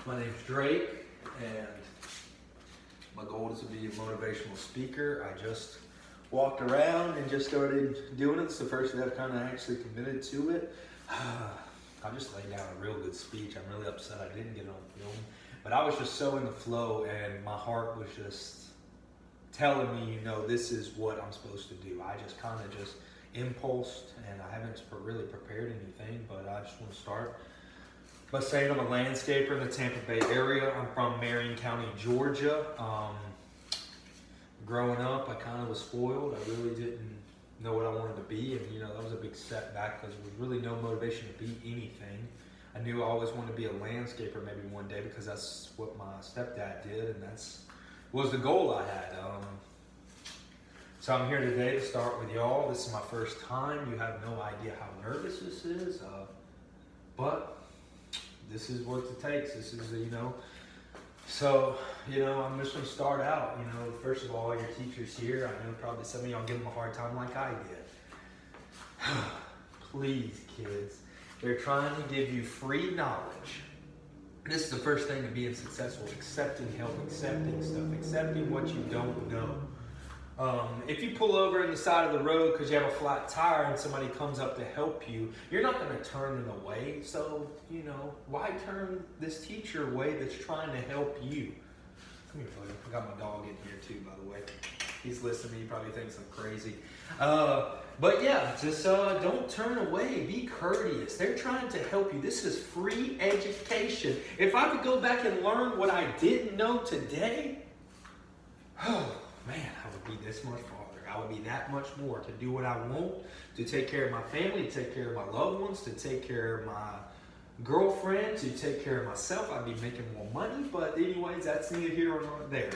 My name's Drake, and my goal is to be a motivational speaker. I just walked around and just started doing it. It's the first day I've kind of actually committed to it. I just laid down a real good speech. I'm really upset I didn't get it on film, but I was just so in the flow, and my heart was just telling me, this is what I'm supposed to do. I just kind of just impulsed, and I haven't really prepared anything, but I just want to start by saying I'm a landscaper in the Tampa Bay area. I'm from Marion County, Georgia. Growing up, I kind of was spoiled. I really didn't know what I wanted to be, and that was a big setback because there was really no motivation to be anything. I knew I always wanted to be a landscaper maybe one day because that's what my stepdad did, and that's was the goal I had. So I'm here today to start with y'all. This is my first time. You have no idea how nervous this is, but this is what it takes. This is, So, I'm just going to start out. First of all, your teacher's here. I know probably some of y'all give them a hard time like I did. Please, kids. They're trying to give you free knowledge. This is the first thing to being successful. Accepting help, accepting stuff, accepting what you don't know. If you pull over on the side of the road because you have a flat tire and somebody comes up to help you, you're not going to turn them away. So, why turn this teacher away that's trying to help you? Come here, buddy. I got my dog in here too, by the way. He's listening. He probably thinks I'm crazy. But yeah, just don't turn away. Be courteous. They're trying to help you. This is free education. If I could go back and learn what I didn't know today, oh man, I would be this much farther. I would be that much more to do what I want, to take care of my family, to take care of my loved ones, to take care of my girlfriend, to take care of myself. I'd be making more money, but anyways, that's neither here nor there.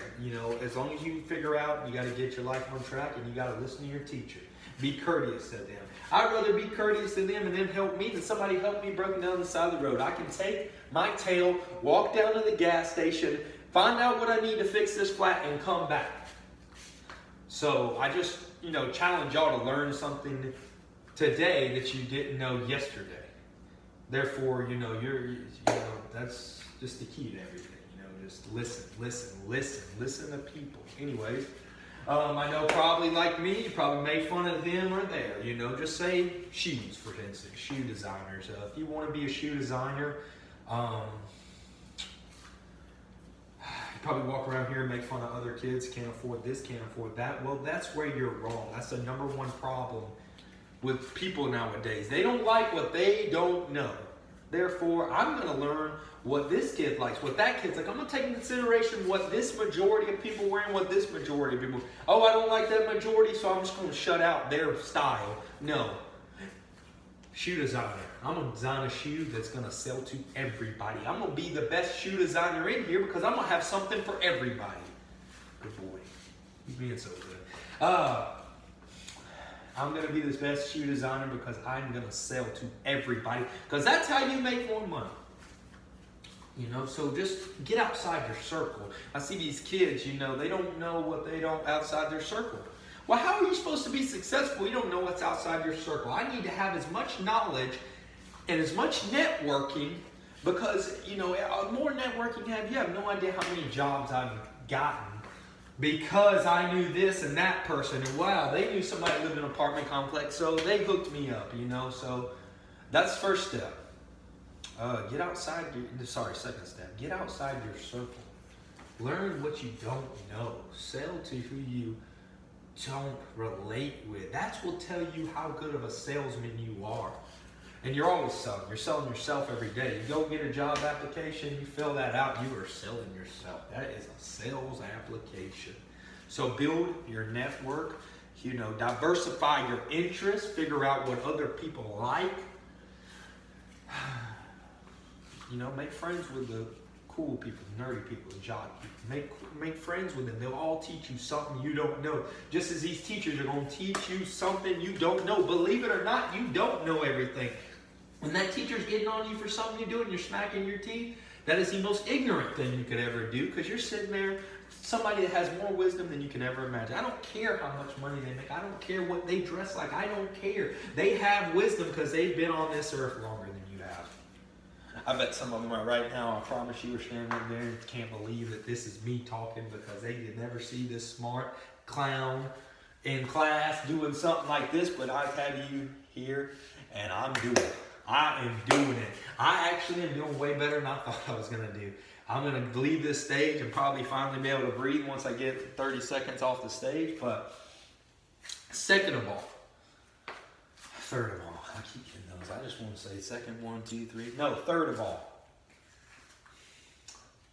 As long as you figure out you got to get your life on track and you got to listen to your teacher. Be courteous to them. I'd rather be courteous to them and them help me than somebody help me broken down the side of the road. I can take my tail, walk down to the gas station, find out what I need to fix this flat, and come back. So I just, challenge y'all to learn something today that you didn't know yesterday. Therefore, that's just the key to everything. Just listen to people. Anyways, I know probably like me, you probably made fun of them or there. Just say shoes, for instance, shoe designers. If you want to be a shoe designer, you probably walk around here and make fun of other kids, can't afford this, can't afford that. Well, that's where you're wrong. That's the number one problem with people nowadays. They don't like what they don't know. Therefore, I'm going to learn what this kid likes, what that kid's like. I'm going to take into consideration what this majority of people wearing, what this majority of people. Oh, I don't like that majority, so I'm just going to shut out their style. No. Shoe designer. I'm going to design a shoe that's going to sell to everybody. I'm going to be the best shoe designer in here because I'm going to have something for everybody. Good boy. He's being so good. I'm going to be the best shoe designer because I'm going to sell to everybody. Because that's how you make more money. So just get outside your circle. I see these kids, they don't know what they don't outside their circle. Well, how are you supposed to be successful? You don't know what's outside your circle. I need to have as much knowledge and as much networking because, more networking you have no idea how many jobs I've gotten because I knew this and that person. And wow, they knew somebody who lived in an apartment complex, so they hooked me up, So that's first step. Get outside second step. Get outside your circle. Learn what you don't know. Sell to who you don't relate with. That's what will tell you how good of a salesman you are. And you're always selling. You're selling yourself every day. You go get a job application, you fill that out, you are selling yourself. That is a sales application. So build your network, diversify your interests, figure out what other people like. Make friends with the cool people, nerdy people, jock people. Make friends with them. They'll all teach you something you don't know. Just as these teachers are going to teach you something you don't know. Believe it or not, you don't know everything. When that teacher's getting on you for something you do and you're smacking your teeth, that is the most ignorant thing you could ever do because you're sitting there, somebody that has more wisdom than you can ever imagine. I don't care how much money they make. I don't care what they dress like. I don't care. They have wisdom because they've been on this earth longer than you have. I bet some of them are right now. I promise you are standing up there and can't believe that this is me talking, because they could never see this smart clown in class doing something like this, but I have you here and I'm doing it. I am doing it. I actually am doing way better than I thought I was going to do. I'm going to leave this stage and probably finally be able to breathe once I get 30 seconds off the stage. But third of all, I keep getting those. I just want to say second, 1, 2, 3. No, third of all.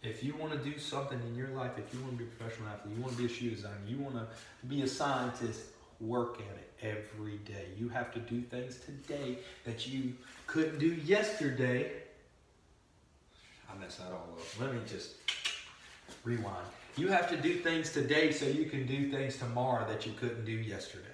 If you want to do something in your life, if you want to be a professional athlete, you want to be a shoe designer, you want to be a scientist, work at it every day. You have to do things today that you couldn't do yesterday. I messed that all up. Let me just rewind. You have to do things today so you can do things tomorrow that you couldn't do yesterday.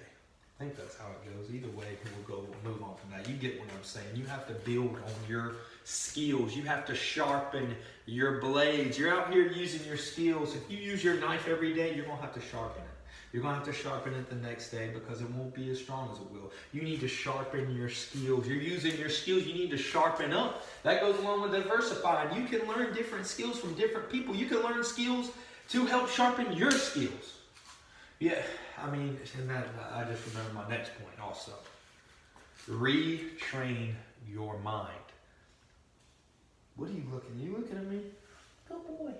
I think that's how it goes. Either way, we'll move on from that. You get what I'm saying. You have to build on your skills. You have to sharpen your blades. You're out here using your skills. If you use your knife every day, you're going to have to sharpen it. You're going to have to sharpen it the next day because it won't be as strong as it will. You need to sharpen your skills. You're using your skills. You need to sharpen up. That goes along with diversifying. You can learn different skills from different people. You can learn skills to help sharpen your skills. Yeah, I mean, and that, I just remember my next point also. Retrain your mind. What are you looking? Are you looking at me? Good boy.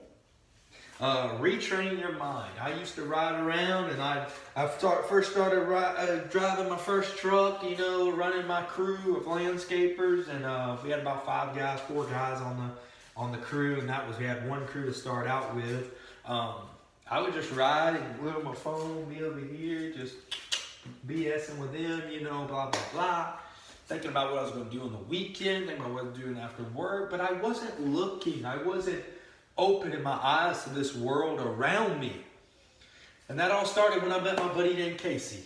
Retrain your mind. I used to ride around, and I first started driving my first truck, running my crew of landscapers, and we had about 4 guys on the crew, and we had one crew to start out with. I would just ride and look on my phone, be over here, just BSing with them, blah, blah, blah. Thinking about what I was going to do on the weekend, thinking about what I was doing after work, but I wasn't looking. I wasn't opening my eyes to this world around me. And that all started when I met my buddy named Casey.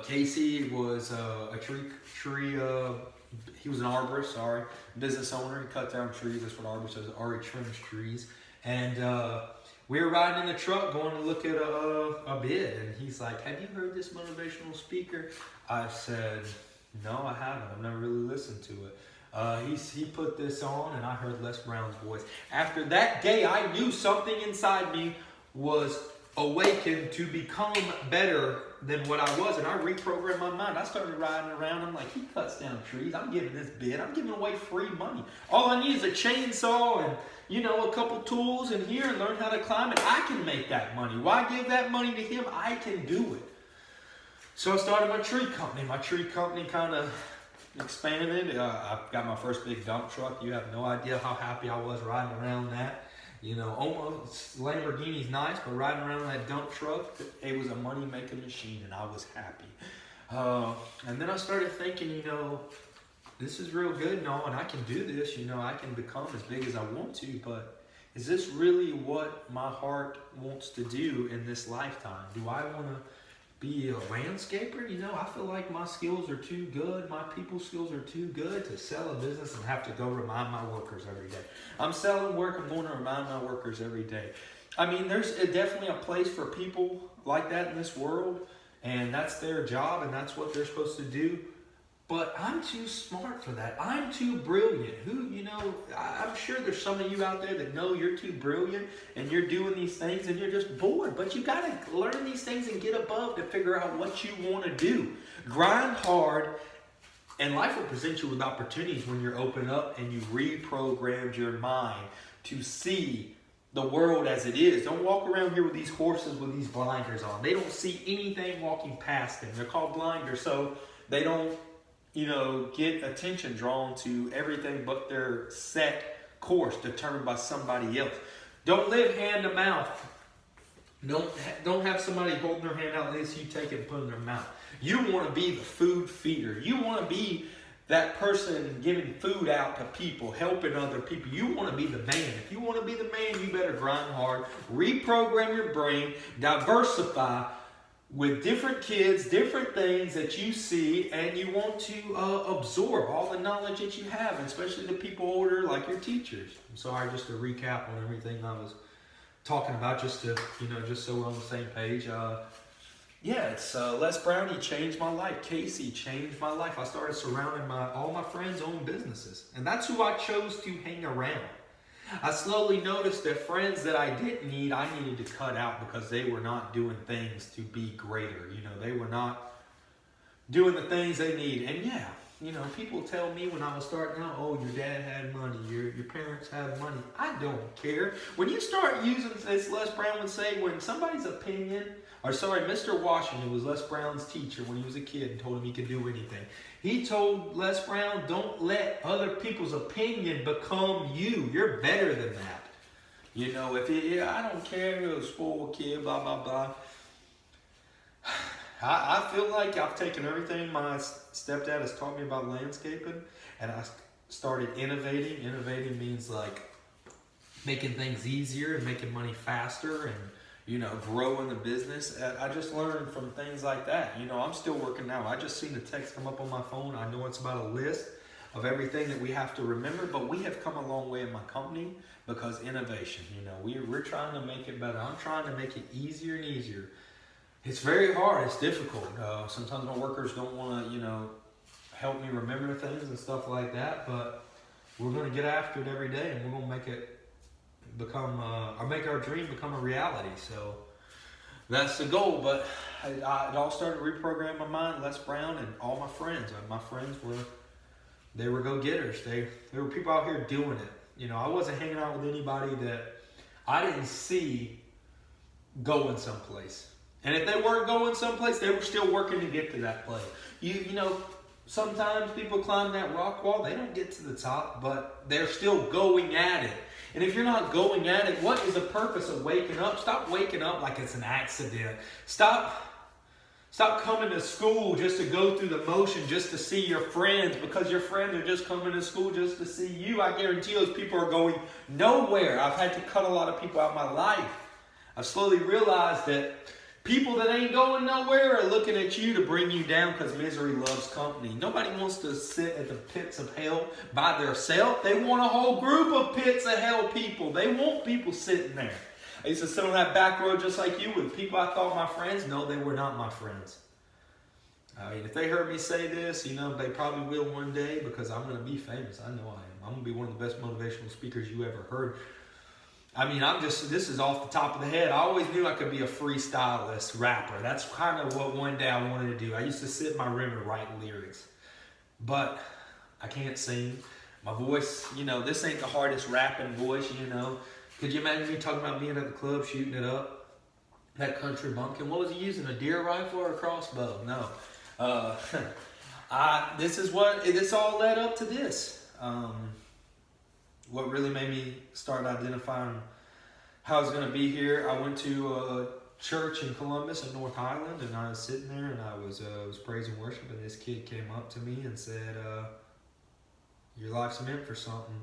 Casey was a tree, he was an arborist, business owner. He cut down trees, that's what arborist does, or he trims trees. And we were riding in the truck going to look at a bid, and he's like, "Have you heard this motivational speaker?" I said, "No, I haven't. I've never really listened to it." He put this on, and I heard Les Brown's voice. After that day, I knew something inside me was awakened to become better than what I was, and I reprogrammed my mind. I started riding around. I'm like, he cuts down trees. I'm giving this bid. I'm giving away free money. All I need is a chainsaw and a couple tools in here and learn how to climb it. I can make that money. Why give that money to him? I can do it. So I started my tree company. My tree company kind of expanded. I got my first big dump truck. You have no idea how happy I was riding around that. Almost Lamborghini's nice, but riding around that dump truck, it was a money-making machine, and I was happy. And then I started thinking, this is real good and all, and I can do this. I can become as big as I want to, but is this really what my heart wants to do in this lifetime? Do I want to be a landscaper? I feel like my skills are too good. My people skills are too good to sell a business and have to go remind my workers every day. I'm selling work. I'm going to remind my workers every day. I mean, there's definitely a place for people like that in this world, and that's their job, and that's what they're supposed to do. But I'm too smart for that. I'm too brilliant. I'm sure there's some of you out there that know you're too brilliant and you're doing these things and you're just bored. But you got to learn these things and get above to figure out what you want to do. Grind hard, and life will present you with opportunities when you're open up and you reprogrammed your mind to see the world as it is. Don't walk around here with these horses with these blinders on. They don't see anything walking past them. They're called blinders, so they don't get attention drawn to everything but their set course determined by somebody else. Don't live hand to mouth. Don't have somebody holding their hand out like this, you take it and put it in their mouth. You want to be the food feeder. You want to be that person giving food out to people, helping other people. You want to be the man. If you want to be the man, you better grind hard, reprogram your brain, diversify with different kids, different things that you see, and you want to absorb all the knowledge that you have, especially the people older, like your teachers. I'm sorry, just to recap on everything I was talking about, just so we're on the same page. Yeah, it's Les Brown. He changed my life. Casey changed my life. I started surrounding all my friends own businesses, and that's who I chose to hang around. I slowly noticed that friends that I didn't need, I needed to cut out because they were not doing things to be greater. They were not doing the things they need. And yeah, people tell me when I was starting out, oh, your dad had money, your parents have money. I don't care. When you start using this, Les Brown would say, when somebody's opinion, Mr. Washington was Les Brown's teacher when he was a kid and told him he could do anything. He told Les Brown, don't let other people's opinion become you. You're better than that. I don't care, you're a spoiled kid, blah, blah, blah. I feel like I've taken everything my stepdad has taught me about landscaping, and I started innovating. Innovating means like making things easier and making money faster and, growing the business. I just learned from things like that. I'm still working now. I just seen the text come up on my phone. I know it's about a list of everything that we have to remember, but we have come a long way in my company because innovation. We're trying to make it better. I'm trying to make it easier and easier. It's very hard. It's difficult. Sometimes my workers don't want to, help me remember things and stuff like that, but we're going to get after it every day, and we're going to make it make our dream become a reality. So that's the goal. But it all started to reprogram my mind. Les Brown and all my friends. My friends were go-getters. They were people out here doing it. I wasn't hanging out with anybody that I didn't see going someplace. And if they weren't going someplace, they were still working to get to that place. Sometimes people climb that rock wall, they don't get to the top, but they're still going at it. And if you're not going at it, what is the purpose of waking up? Stop waking up like it's an accident. Stop coming to school just to go through the motion, just to see your friends, because your friends are just coming to school just to see you. I guarantee those people are going nowhere. I've had to cut a lot of people out of my life. I've slowly realized that people that ain't going nowhere are looking at you to bring you down because misery loves company. Nobody wants to sit at the pits of hell by themselves. They want a whole group of pits of hell people. They want people sitting there. I used to sit on that back road just like you with people I thought my friends. No, they were not my friends. If they heard me say this, they probably will one day because I'm going to be famous. I know I am. I'm going to be one of the best motivational speakers you ever heard. This is off the top of the head. I always knew I could be a freestylist rapper. That's kind of what one day I wanted to do. I used to sit in my room and write lyrics. But I can't sing. My voice, this ain't the hardest rapping voice, Could you imagine me talking about being at the club, shooting it up? That country bumpkin. What was he using, a deer rifle or a crossbow? No. This all led up to this. What really made me start identifying how I was going to be here, I went to a church in Columbus in North Highland, and I was sitting there and I was praise and worship, and this kid came up to me and said, your life's meant for something.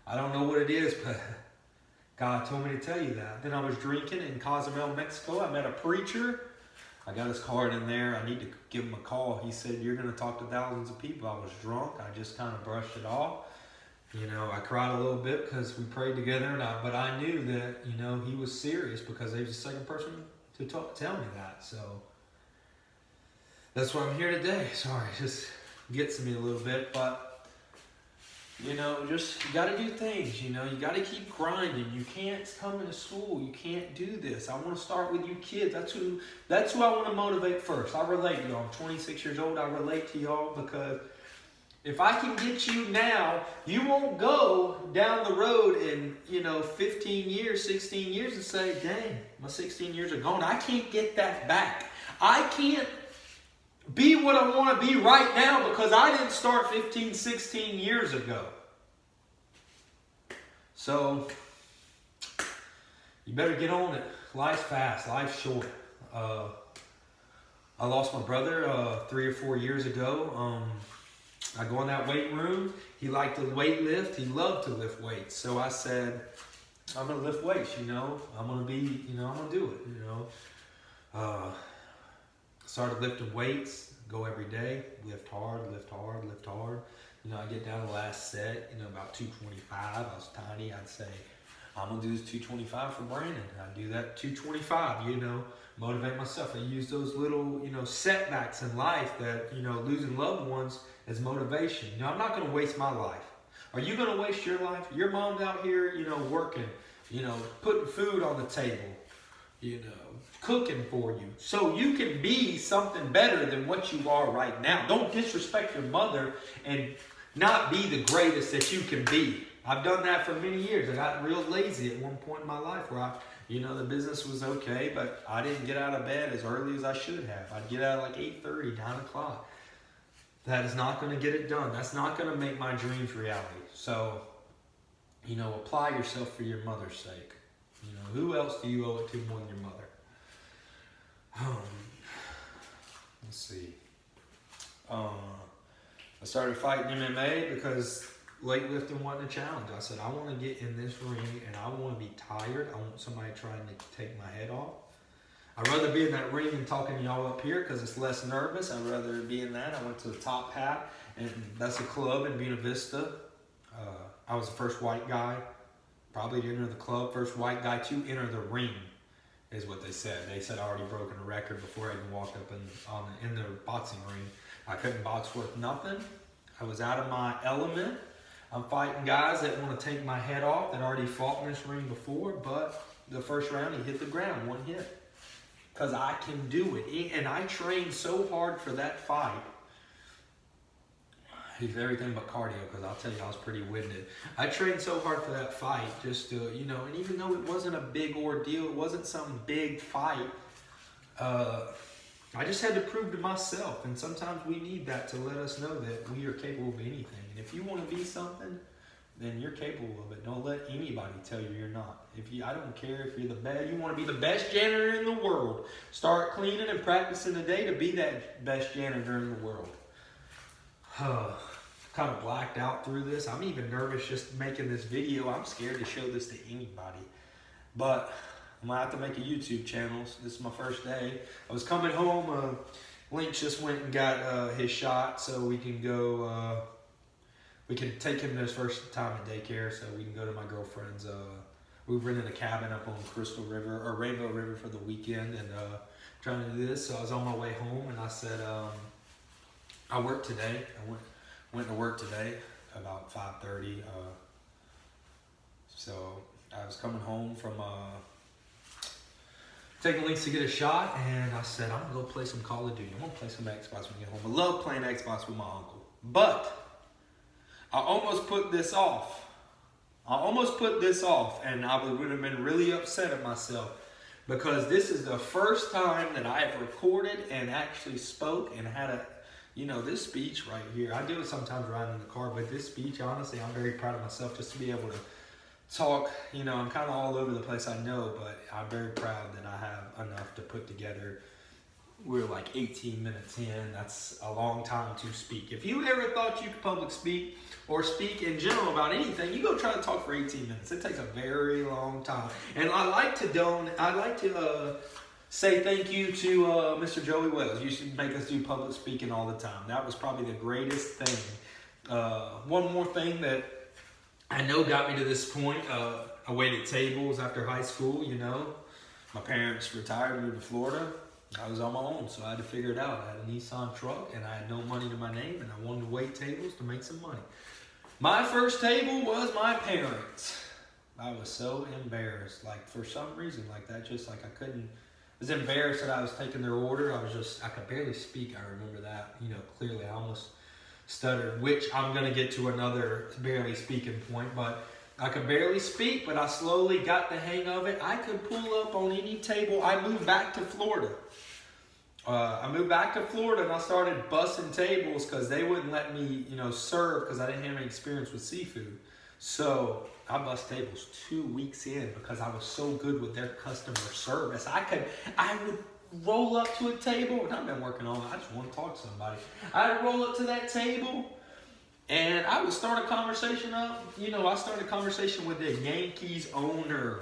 I don't know what it is, but God told me to tell you that. Then I was drinking in Cozumel, Mexico. I met a preacher. I got his card in there. I need to give him a call. He said, you're going to talk to thousands of people. I was drunk. I just kind of brushed it off. I cried a little bit because we prayed together, but I knew that, he was serious because he was the second person to tell me that. So that's why I'm here today. Sorry, it just gets to me a little bit, but you got to do things, you got to keep grinding. You can't come into school. You can't do this. I want to start with you kids. That's who I want to motivate first. I relate to y'all. I'm 26 years old. I relate to y'all because if I can get you now, you won't go down the road in, 15 years, 16 years and say, dang, my 16 years are gone. I can't get that back. I can't be what I want to be right now because I didn't start 15, 16 years ago. So, you better get on it. Life's fast. Life's short. I lost my brother 3 or 4 years ago. I go in that weight room. He liked to weight lift. He loved to lift weights. So I said, I'm going to lift weights, I'm going to be, I'm going to do it, Started lifting weights, go every day, lift hard, lift hard, lift hard. I get down to the last set, about 225. I was tiny. I'd say, I'm gonna do this 225 for Brandon. I do that 225, motivate myself. I use those little, setbacks in life that, losing loved ones as motivation. I'm not gonna waste my life. Are you gonna waste your life? Your mom's out here, working, putting food on the table, cooking for you. So you can be something better than what you are right now. Don't disrespect your mother and not be the greatest that you can be. I've done that for many years. I got real lazy at one point in my life where the business was okay, but I didn't get out of bed as early as I should have. I'd get out at like 8:30, 9 o'clock. That is not going to get it done. That's not going to make my dreams reality. So, apply yourself for your mother's sake. Who else do you owe it to more than your mother? Let's see. I started fighting MMA because weightlifting wasn't a challenge. I said, I want to get in this ring and I want to be tired. I want somebody trying to take my head off. I'd rather be in that ring and talking to y'all up here because it's less nervous. I'd rather be in that. I went to the Top Hat, and that's a club in Buena Vista. I was the first white guy probably to enter the club, first white guy to enter the ring, is what they said. They said I already broken a record before I even walked up in the boxing ring. I couldn't box worth nothing. I was out of my element. I'm fighting guys that want to take my head off that already fought in this ring before, but the first round he hit the ground, one hit. Because I can do it. And I trained so hard for that fight. He's everything but cardio, because I'll tell you I was pretty winded. I trained so hard for that fight just to, and even though it wasn't a big ordeal, it wasn't some big fight, I just had to prove to myself. And sometimes we need that to let us know that we are capable of anything. And if you want to be something, then you're capable of it. Don't let anybody tell you you're not. I don't care if you're the best. You want to be the best janitor in the world. Start cleaning and practicing today to be that best janitor in the world. Kind of blacked out through this. I'm even nervous just making this video. I'm scared to show this to anybody. But I'm going to have to make a YouTube channel. This is my first day. I was coming home. Lynch just went and got his shot so we can go... we can take him to his first time in daycare, so we can go to my girlfriend's. We rented a cabin up on Crystal River, or Rainbow River, for the weekend, and trying to do this. So I was on my way home, and I said, I worked today. I went to work today about 5:30. So I was coming home from taking Lynx to get a shot, and I said, I'm gonna go play some Call of Duty. I'm gonna play some Xbox when I get home. I love playing Xbox with my uncle, but I almost put this off. And I would have been really upset at myself because this is the first time that I have recorded and actually spoke and had this speech right here. I do it sometimes riding in the car, but this speech, honestly, I'm very proud of myself just to be able to talk. I'm kind of all over the place, I know, but I'm very proud that I have enough to put together. We're like 18 minutes in. That's a long time to speak. If you ever thought you could public speak or speak in general about anything, you go try to talk for 18 minutes. It takes a very long time. And I like to say thank you to Mr. Joey Wells. You should make us do public speaking all the time. That was probably the greatest thing. One more thing that I know got me to this point. I waited tables after high school, My parents retired, moved to Florida. I was on my own, so I had to figure it out. I had a Nissan truck, and I had no money to my name, and I wanted to wait tables to make some money. My first table was my parents. I was so embarrassed, for some reason, I couldn't. I was embarrassed that I was taking their order. I could barely speak. I remember that, clearly. I almost stuttered, which I'm going to get to another barely speaking point, but I could barely speak, but I slowly got the hang of it. I could pull up on any table. I moved back to Florida. And I started busting tables because they wouldn't let me, serve because I didn't have any experience with seafood. So I bust tables 2 weeks in because I was so good with their customer service. I would roll up to a table, and I've been working on it. I just want to talk to somebody. I'd roll up to that table, and I would start a conversation up. I started a conversation with the Yankees owner.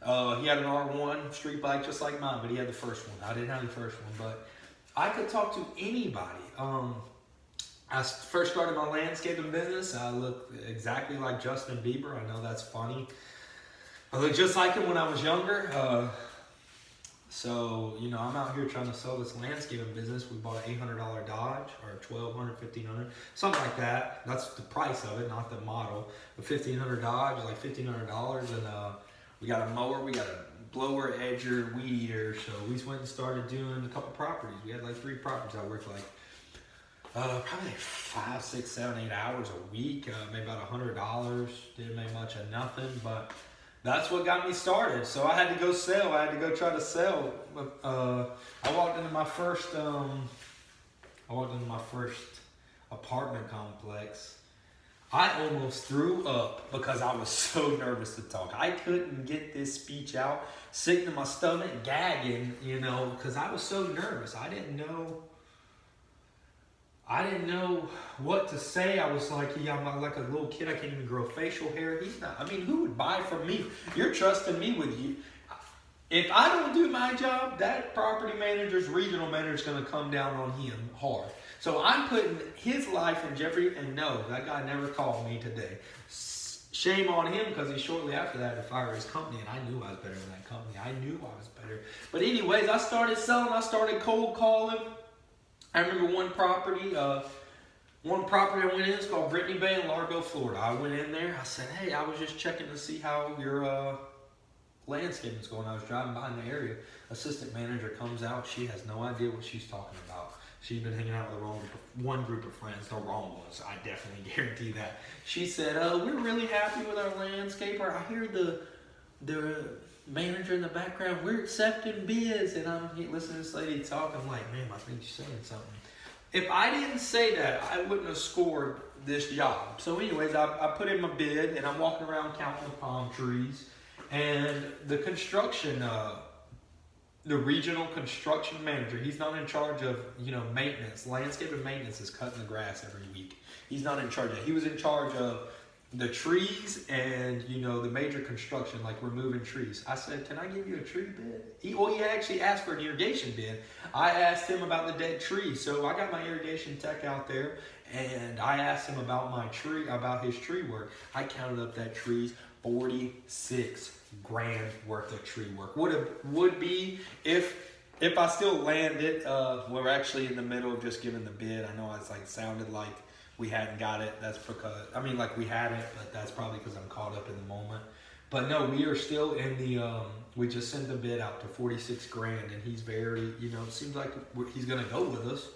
He had an R1 street bike just like mine, but he had the first one. I didn't have the first one, but I could talk to anybody. I first started my landscaping business. I looked exactly like Justin Bieber. I know that's funny. I look just like him when I was younger. So, you know, I'm out here trying to sell this landscaping business. We bought an $800 Dodge, or $1,200, $1,500, something like that. That's the price of it, not the model. The $1,500 Dodge is like $1,500, and we got a mower, we got a blower, edger, weed eater. So we went and started doing a couple properties. We had like 3 properties I worked like probably like 5, 6, 7, 8 hours a week. Made about $100. Didn't make much of nothing, but that's what got me started. So I had to go sell. I had to go try to sell. I walked into my first apartment complex. I almost threw up because I was so nervous to talk. I couldn't get this speech out, sick to my stomach, gagging, you know, because I was so nervous. I didn't know what to say. I was like, yeah, I'm like a little kid. I can't even grow facial hair. He's not. I mean, who would buy from me? You're trusting me with you. If I don't do my job, that property manager's regional manager is going to come down on him hard. So I'm putting his life in jeopardy, and no, that guy never called me today. Shame on him, because he shortly after that had to fire his company, and I knew I was better than that company. I knew I was better. But anyways, I started selling. I started cold calling. I remember one property I went in, it's called Brittany Bay in Largo, Florida. I went in there, I said, hey, I was just checking to see how your landscaping's going. I was driving by in the area. Assistant manager comes out, she has no idea what she's talking about. She's been hanging out with one group of friends, the wrong ones, I definitely guarantee that. She said, we're really happy with our landscaper. I hear the manager in the background, we're accepting bids. And I'm listening to this lady talk. I'm like, man, I think she's saying something. If I didn't say that, I wouldn't have scored this job. So anyways, I put in my bid, and I'm walking around counting the palm trees. And the construction, the regional construction manager, he's not in charge of, you know, maintenance. Landscaping maintenance is cutting the grass every week. He's not in charge of that. He was in charge of the trees and, you know, the major construction, like removing trees. I said, can I give you a tree bid? He actually asked for an irrigation bid. I asked him about the dead trees. So I got my irrigation tech out there, and I asked him about his tree work. I counted up that trees, 46 grand worth of tree work. Would be if I still land it. We're actually in the middle of just giving the bid. I know it's like sounded like we hadn't got it. That's because, I mean, like we had it, but that's probably because I'm caught up in the moment. But no, we are still in the, we just sent the bid out to 46 grand, and he's very, you know, it seems like he's going to go with us.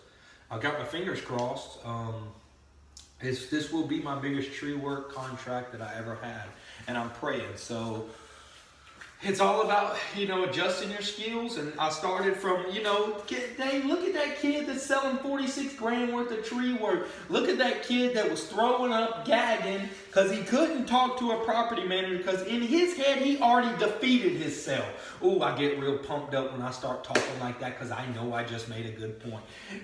I've got my fingers crossed. This will be my biggest tree work contract that I ever had, and I'm praying. So it's all about, you know, adjusting your skills. And I started from, you know, Dave, look at that kid that's selling 46 grand worth of tree work. Look at that kid that was throwing up, gagging, because he couldn't talk to a property manager, because in his head, he already defeated himself. Ooh, I get real pumped up when I start talking like that, because I know I just made a good point.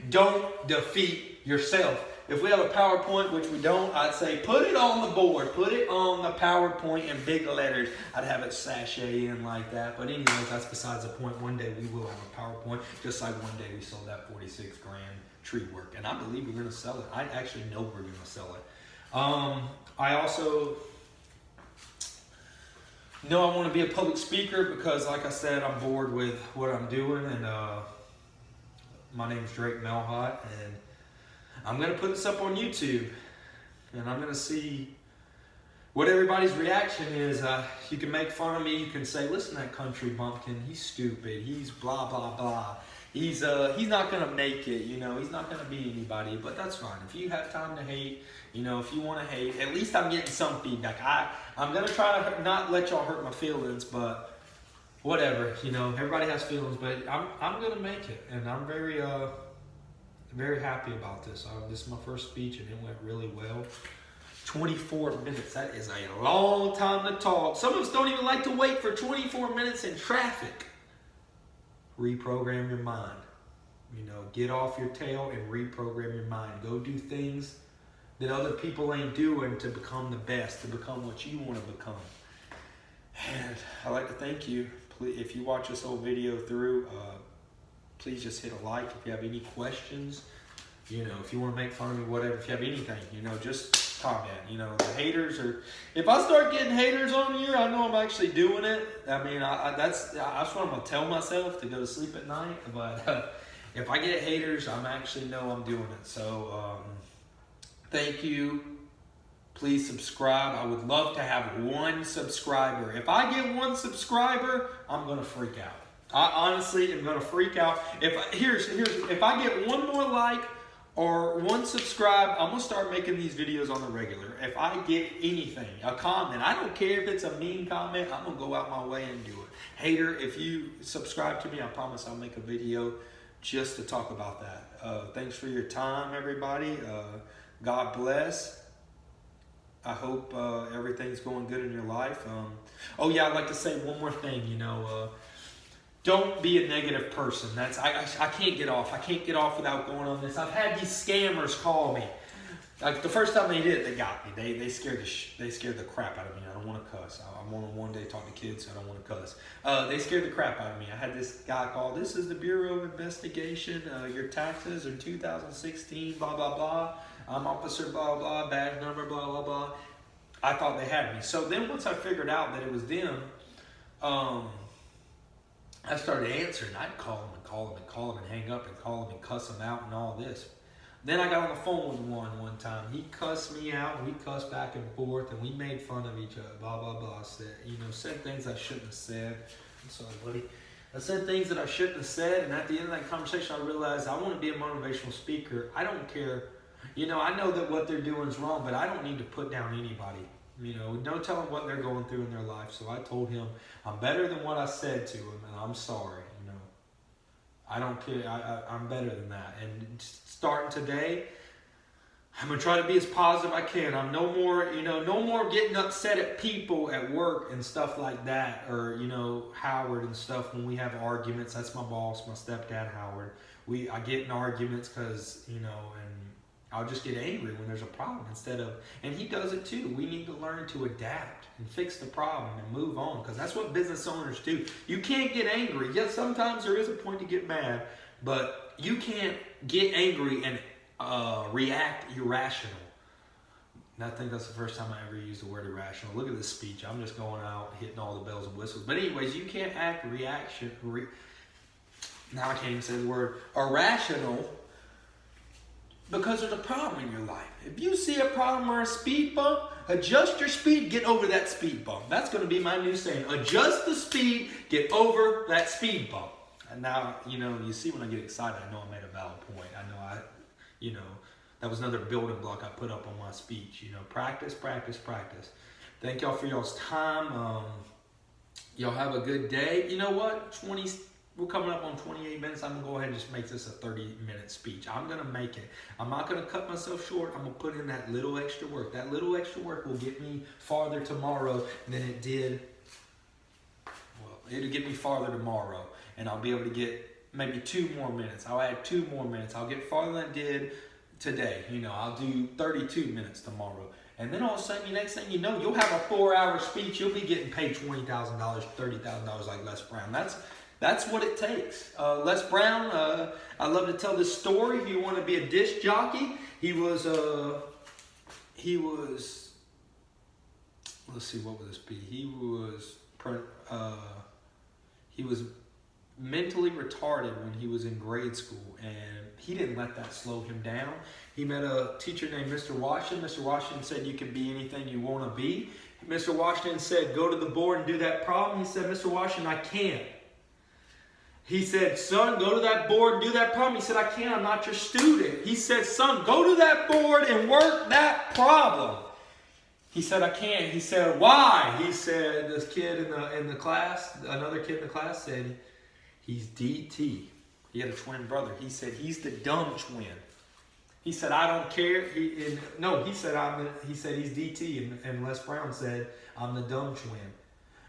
Don't defeat yourself. If we have a PowerPoint, which we don't, I'd say put it on the board. Put it on the PowerPoint in big letters. I'd have it sashay in like that. But anyways, that's besides the point. One day we will have a PowerPoint, just like one day we sold that 46 grand tree work. And I believe we're going to sell it. I actually know we're going to sell it. I also know I want to be a public speaker because, like I said, I'm bored with what I'm doing. And my name's Drake Melhot, and I'm going to put this up on YouTube, and I'm going to see what everybody's reaction is. You can make fun of me. You can say, listen to that country bumpkin. He's stupid. He's blah, blah, blah. He's not going to make it. You know, he's not going to be anybody, but that's fine. If you have time to hate, you know, if you want to hate, at least I'm getting some feedback. I'm going to try to not let y'all hurt my feelings, but whatever. You know, everybody has feelings, but I'm going to make it, and I'm very happy about this. This is my first speech, and it went really well. 24 minutes, that is a long time to talk. Some of us don't even like to wait for 24 minutes in traffic. Reprogram your mind. You know, get off your tail and reprogram your mind. Go do things that other people ain't doing to become the best, to become what you want to become. And I'd like to thank you. If you watch this whole video through, please just hit a like. If you have any questions, you know, if you want to make fun of me, whatever, if you have anything, you know, just comment. You know, the haters are. If I start getting haters on here, I know I'm actually doing it. I mean, that's what I'm gonna tell myself to go to sleep at night. But if I get haters, I'm actually know I'm doing it. So thank you. Please subscribe. I would love to have 1 subscriber. If I get 1 subscriber, I'm gonna freak out. I honestly am gonna freak out. If I get 1 more like or 1 subscribe, I'm gonna start making these videos on the regular. If I get anything, a comment, I don't care if it's a mean comment, I'm gonna go out my way and do it. Hater, if you subscribe to me, I promise I'll make a video just to talk about that. Thanks for your time, everybody. God bless. I hope everything's going good in your life. Oh yeah, I'd like to say one more thing. You know, don't be a negative person. That's I can't get off. I can't get off without going on this. I've had these scammers call me. Like the first time they did it, they got me. They scared the crap out of me. I don't want to cuss. I want to one day talk to kids, so I don't want to cuss. They scared the crap out of me. I had this guy call. This is the Bureau of Investigation. Your taxes are 2016. Blah blah blah. I'm officer blah blah, badge number blah blah blah. I thought they had me. So then once I figured out that it was them, I started answering. I'd call them and call them and call them and hang up and call them and cuss them out and all this. Then I got on the phone with one time. He cussed me out and we cussed back and forth and we made fun of each other. Blah blah blah. Said things I shouldn't have said. I'm sorry, buddy. I said things that I shouldn't have said, and at the end of that conversation, I realized I want to be a motivational speaker. I don't care. You know, I know that what they're doing is wrong, but I don't need to put down anybody. You know, don't tell them what they're going through in their life. So I told him, I'm better than what I said to him, and I'm sorry. You know, I don't care. I'm better than that. And starting today, I'm going to try to be as positive as I can. I'm no more getting upset at people at work and stuff like that. Or, you know, Howard and stuff when we have arguments. That's my boss, my stepdad, Howard. I get in arguments because, you know, and I'll just get angry when there's a problem and he does it too. We need to learn to adapt and fix the problem and move on, because that's what business owners do. You can't get angry. Yes, sometimes there is a point to get mad, but you can't get angry and react irrational. And I think that's the first time I ever used the word irrational. Look at this speech. I'm just going out hitting all the bells and whistles. But anyways, you can't act now I can't even say the word irrational, because there's a problem in your life. If you see a problem or a speed bump, adjust your speed, get over that speed bump. That's going to be my new saying. Adjust the speed, get over that speed bump. And now, you know, you see when I get excited, I know I made a valid point. I know that was another building block I put up on my speech. You know, practice, practice, practice. Thank y'all for y'all's time. Y'all have a good day. You know what? We're coming up on 28 minutes. I'm going to go ahead and just make this a 30-minute speech. I'm going to make it. I'm not going to cut myself short. I'm going to put in that little extra work. That little extra work will get me farther tomorrow than it did. Well, it'll get me farther tomorrow. And I'll be able to get maybe 2 more minutes. I'll add 2 more minutes. I'll get farther than I did today. You know, I'll do 32 minutes tomorrow. And then all of a sudden, the next thing you know, you'll have a 4-hour speech. You'll be getting paid $20,000, $30,000 like Les Brown. That's what it takes. Les Brown, I love to tell this story. If you want to be a disc jockey, he was, let's see, what would this be? He was mentally retarded when he was in grade school, and he didn't let that slow him down. He met a teacher named Mr. Washington. Mr. Washington said, you can be anything you want to be. Mr. Washington said, go to the board and do that problem. He said, Mr. Washington, I can't. He said, son, go to that board and do that problem. He said, I can't, I'm not your student. He said, son, go to that board and work that problem. He said, I can't. He said, why? He said, this kid in the class, another kid in the class said, he's DT. He had a twin brother. He said, he's the dumb twin. He said, I don't care. He said he's DT. And Les Brown said, I'm the dumb twin.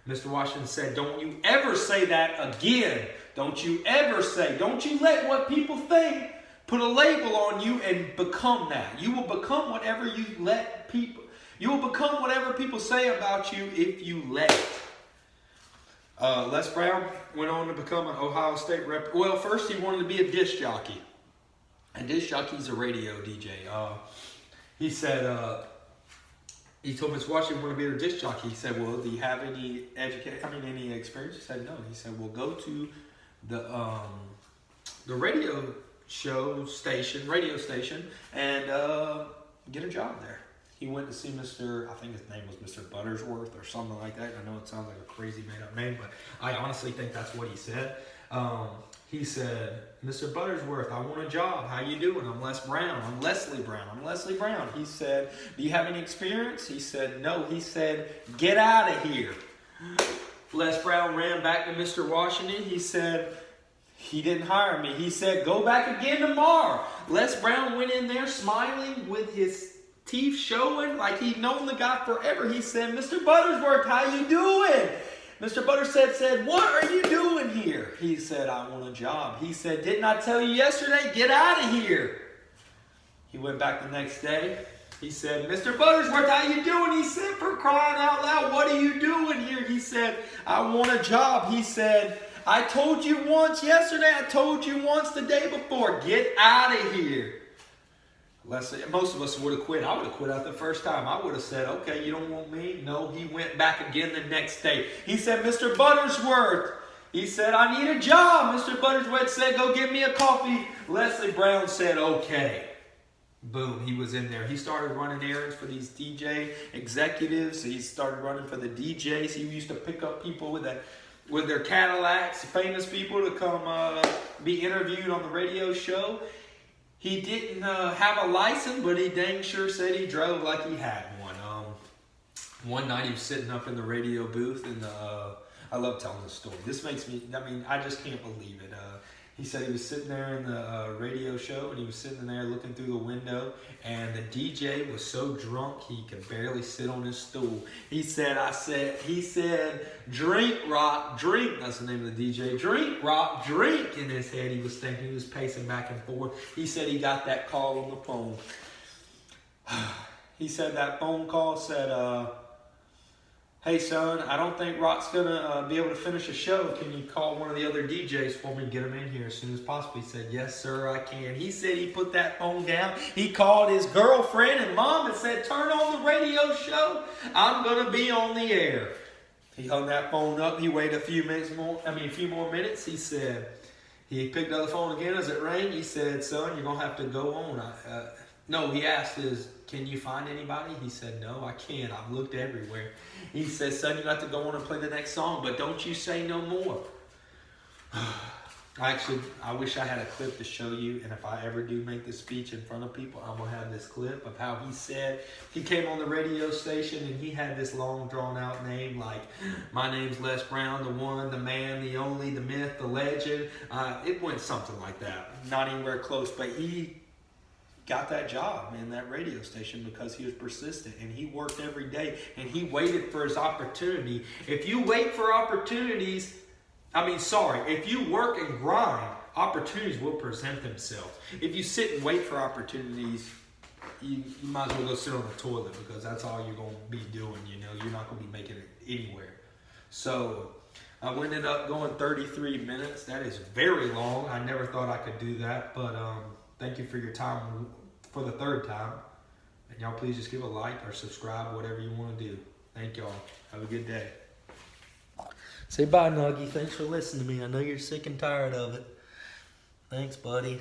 Mr. Washington said, don't you ever say that again. Don't you ever say. Don't you let what people think put a label on you and become that. You will become whatever you let people. You will become whatever people say about you if you let it. Les Brown went on to become an Ohio State rep. Well, first he wanted to be a disc jockey. A disc jockey's a radio DJ. He said, he told Mr. Washington, want to be a disc jockey. He said, well, do you have any any experience? He said, no. He said, well, go to the radio station, and get a job there. He went to see I think his name was Mr. Buttersworth or something like that. I know it sounds like a crazy made-up name, but I honestly think that's what he said. He said, Mr. Buttersworth, I want a job. How you doing? I'm Les Brown. I'm Leslie Brown. I'm Leslie Brown. He said, do you have any experience? He said, no. He said, get out of here. Les Brown ran back to Mr. Washington. He said, he didn't hire me. He said, go back again tomorrow. Les Brown went in there smiling with his teeth showing like he'd known the guy forever. He said, Mr. Buttersworth, how you doing? Mr. Buttersworth said, what are you doing here? He said, I want a job. He said, didn't I tell you yesterday? Get out of here. He went back the next day. He said, Mr. Buttersworth, how you doing? He said, for crying out loud, what are you doing here? He said, I want a job. He said, I told you once yesterday. I told you once the day before. Get out of here. Most of us would have quit. I would have quit out the first time. I would have said, okay, you don't want me? No, he went back again the next day. He said, Mr. Buttersworth. He said, I need a job. Mr. Buttersworth said, go get me a coffee. Leslie Brown said, okay. Boom, he was in there. He started running errands for these DJ executives. He started running for the DJs. He used to pick up people with their Cadillacs, famous people, to come be interviewed on the radio show. He didn't have a license, but he dang sure said he drove like he had one. One night he was sitting up in the radio booth, and I love telling this story. This makes me, I just can't believe it. He said he was sitting there in the radio show, and he was sitting there looking through the window, and the DJ was so drunk he could barely sit on his stool. He said, drink, rock, drink. That's the name of the DJ. Drink, rock, drink. In his head, he was thinking, he was pacing back and forth. He said he got that call on the phone. He said that phone call said, hey son, I don't think Rock's gonna be able to finish a show. Can you call one of the other DJs for me and get him in here as soon as possible? He said, yes sir, I can. He said he put that phone down. He called his girlfriend and mom and said, turn on the radio show. I'm gonna be on the air. He hung that phone up. He waited a few more minutes. He said, he picked up the phone again as it rang. He said, son, you're gonna have to go on. No, he asked, can you find anybody? He said, no, I can't. I've looked everywhere. He said, son, you have to go on and play the next song, but don't you say no more. I wish I had a clip to show you, and if I ever do make this speech in front of people, I'm going to have this clip of how he said, he came on the radio station, and he had this long, drawn-out name, like, my name's Les Brown, the one, the man, the only, the myth, the legend. It went something like that. Not anywhere close, but he got that job in that radio station because he was persistent, and he worked every day, and he waited for his opportunity. If you wait for opportunities, if you work and grind, opportunities will present themselves. If you sit and wait for opportunities, you might as well go sit on the toilet, because that's all you're going to be doing. You're not going to be making it anywhere. So I ended up going 33 minutes. That is very long. I never thought I could do that, but thank you for your time for the third time. And y'all please just give a like or subscribe, whatever you want to do. Thank y'all. Have a good day. Say bye, Nuggy. Thanks for listening to me. I know you're sick and tired of it. Thanks, buddy.